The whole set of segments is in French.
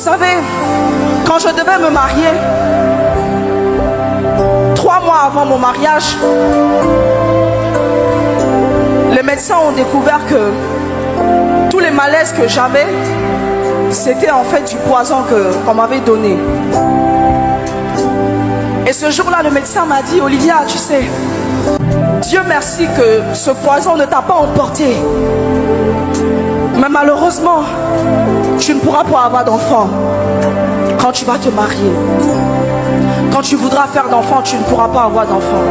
savez, quand je devais me marier, 3 mois avant mon mariage, les médecins ont découvert que tous les malaises que j'avais, c'était en fait du poison qu'on m'avait donné. Et ce jour-là, le médecin m'a dit, Olivia, tu sais, Dieu merci que ce poison ne t'a pas emporté. Mais malheureusement, tu ne pourras pas avoir d'enfant quand tu vas te marier. Quand tu voudras faire d'enfant, tu ne pourras pas avoir d'enfant.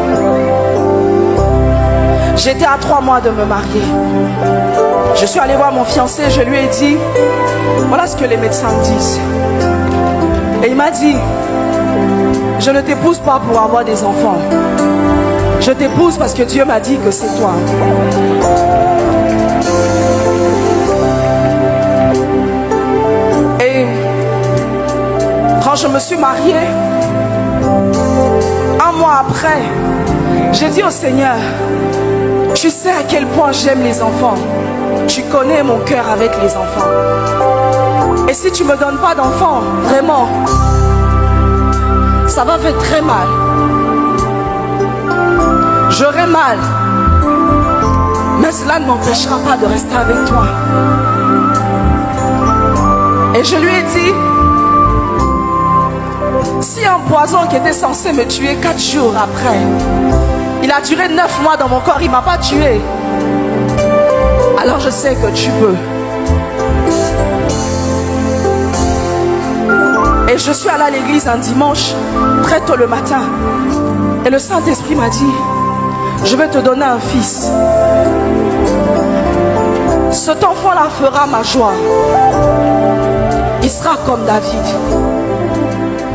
J'étais à 3 mois de me marier. Je suis allée voir mon fiancé, je lui ai dit, voilà ce que les médecins me disent. Et il m'a dit, je ne t'épouse pas pour avoir des enfants. Je t'épouse parce que Dieu m'a dit que c'est toi. Et quand je me suis mariée, 1 mois après, j'ai dit au Seigneur, tu sais à quel point j'aime les enfants. Tu connais mon cœur avec les enfants. Et si tu ne me donnes pas d'enfants, vraiment, ça va faire très mal. J'aurai mal. Mais cela ne m'empêchera pas de rester avec toi. Et je lui ai dit, si un poison qui était censé me tuer 4 jours après, il a duré 9 mois dans mon corps, il ne m'a pas tué. Alors je sais que tu peux. Et je suis allée à l'église un dimanche, très tôt le matin. Et le Saint-Esprit m'a dit, je vais te donner un fils. Cet enfant-là fera ma joie. Il sera comme David.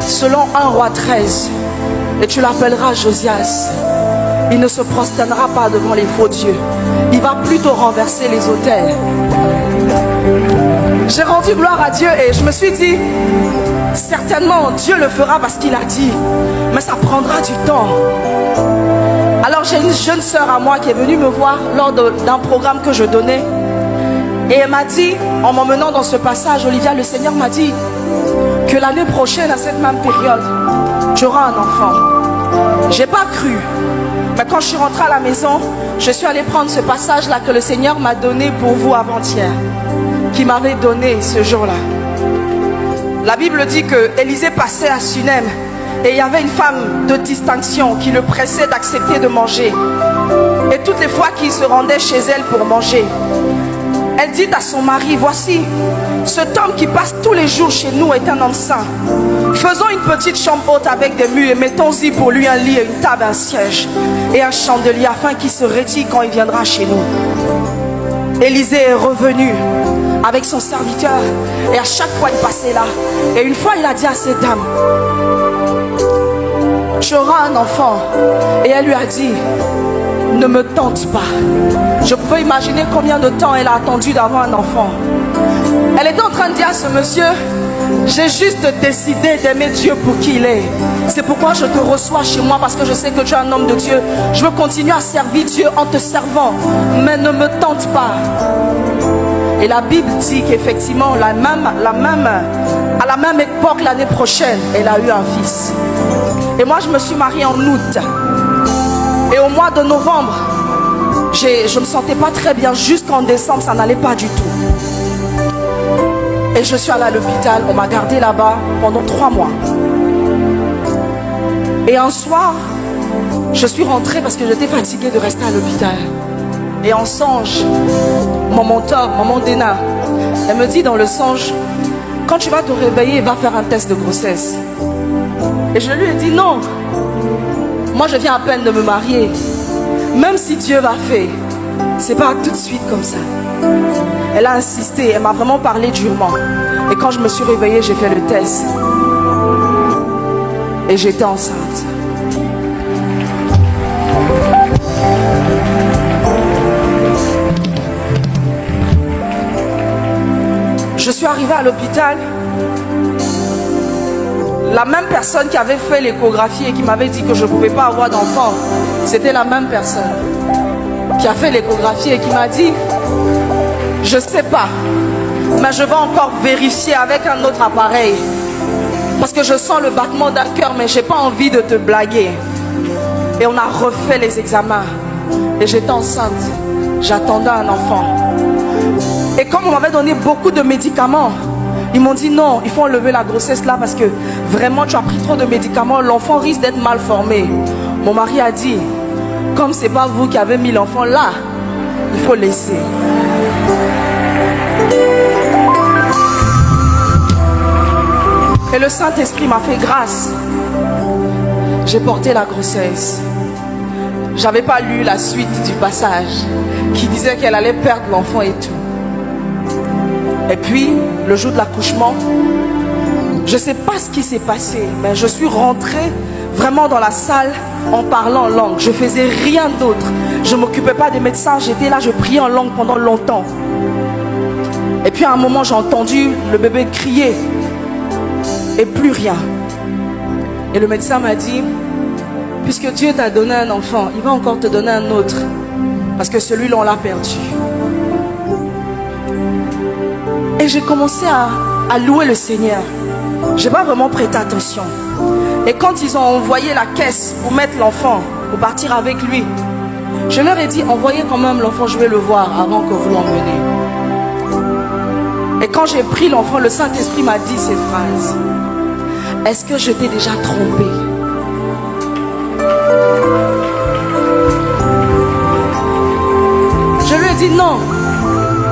Selon 1 Roi 13. Et tu l'appelleras Josias. Il ne se prosternera pas devant les faux dieux. Il va plutôt renverser les autels. J'ai rendu gloire à Dieu et je me suis dit, certainement Dieu le fera parce qu'il a dit. Mais ça prendra du temps. Alors j'ai une jeune sœur à moi qui est venue me voir lors d'un programme que je donnais. Et elle m'a dit, en m'emmenant dans ce passage, Olivia, le Seigneur m'a dit que l'année prochaine, à cette même période, tu auras un enfant. J'ai pas cru. Mais quand je suis rentrée à la maison, je suis allée prendre ce passage-là que le Seigneur m'a donné pour vous avant-hier, qui m'avait donné ce jour-là. La Bible dit que Élisée passait à Sunem et il y avait une femme de distinction qui le pressait d'accepter de manger. Et toutes les fois qu'il se rendait chez elle pour manger, elle dit à son mari, voici, cet homme qui passe tous les jours chez nous est un homme saint. Faisons une petite chambre haute avec des murs et mettons-y pour lui un lit, une table, un siège et un chandelier afin qu'il se retire quand il viendra chez nous. Élisée est revenu avec son serviteur et à chaque fois il passait là. Et une fois il a dit à cette dame, tu auras un enfant. Et elle lui a dit, ne me tente pas. Je peux imaginer combien de temps elle a attendu d'avoir un enfant. Elle était en train de dire à ce monsieur, j'ai juste décidé d'aimer Dieu pour qui il est. C'est pourquoi je te reçois chez moi, parce que je sais que tu es un homme de Dieu. Je veux continuer à servir Dieu en te servant, mais ne me tente pas. Et la Bible dit qu'effectivement, à la même époque, l'année prochaine, elle a eu un fils. Et moi, je me suis mariée en août. Et au mois de novembre, je ne me sentais pas très bien. Jusqu'en décembre, ça n'allait pas du tout. Et je suis allée à l'hôpital. On m'a gardée là-bas pendant 3 mois. Et un soir, je suis rentrée parce que j'étais fatiguée de rester à l'hôpital. Et en songe, mon mentor, maman Dena, elle me dit dans le songe, quand tu vas te réveiller, va faire un test de grossesse. Et je lui ai dit non. Moi, je viens à peine de me marier. Même si Dieu va faire, c'est pas tout de suite comme ça. Elle a insisté, elle m'a vraiment parlé durement. Et quand je me suis réveillée, j'ai fait le test. Et j'étais enceinte. Je suis arrivée à l'hôpital. La même personne qui avait fait l'échographie et qui m'avait dit que je ne pouvais pas avoir d'enfant, c'était la même personne qui a fait l'échographie et qui m'a dit, je ne sais pas, Mais je vais encore vérifier avec un autre appareil. Parce que je sens le battement d'un cœur, mais je n'ai pas envie de te blaguer. Et on a refait les examens. Et j'étais enceinte. J'attendais un enfant. Et comme on m'avait donné beaucoup de médicaments, ils m'ont dit non, il faut enlever la grossesse là parce que vraiment tu as pris trop de médicaments, l'enfant risque d'être mal formé. Mon mari a dit, comme c'est pas vous qui avez mis l'enfant là, il faut laisser. Et le Saint-Esprit m'a fait grâce. J'ai porté la grossesse. J'avais pas lu la suite du passage qui disait qu'elle allait perdre l'enfant et tout. Et puis, le jour de l'accouchement, je ne sais pas ce qui s'est passé, mais je suis rentrée vraiment dans la salle en parlant en langue. Je ne faisais rien d'autre. Je ne m'occupais pas des médecins. J'étais là, je priais en langue pendant longtemps. Et puis à un moment, j'ai entendu le bébé crier. Et plus rien. Et le médecin m'a dit, puisque Dieu t'a donné un enfant, il va encore te donner un autre. Parce que celui-là, on l'a perdu. Et j'ai commencé à louer le Seigneur. Je n'ai pas vraiment prêté attention. Et quand ils ont envoyé la caisse pour mettre l'enfant, pour partir avec lui, je leur ai dit, envoyez quand même l'enfant, je vais le voir avant que vous l'emmeniez. Et quand j'ai pris l'enfant, le Saint-Esprit m'a dit ces phrases. Est-ce que je t'ai déjà trompé? Je lui ai dit non,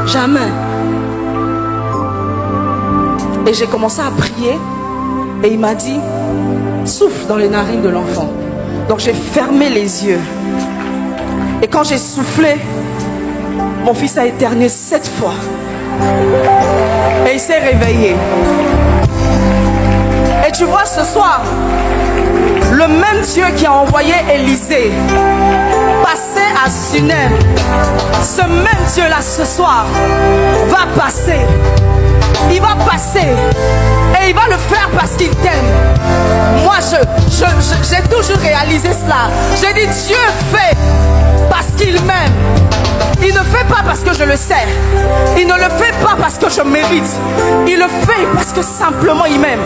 jamais. Et j'ai commencé à prier et il m'a dit, souffle dans les narines de l'enfant. Donc j'ai fermé les yeux. Et quand j'ai soufflé, mon fils a éternué 7 fois. Et il s'est réveillé. Et tu vois ce soir, le même Dieu qui a envoyé Élisée passer à Sunem, ce même Dieu là ce soir va passer. Il va passer et il va le faire parce qu'il t'aime. Moi, j'ai toujours réalisé cela. J'ai dit, Dieu fait parce qu'il m'aime. Il ne fait pas parce que je le sais. Il ne le fait pas parce que je mérite. Il le fait parce que simplement il m'aime.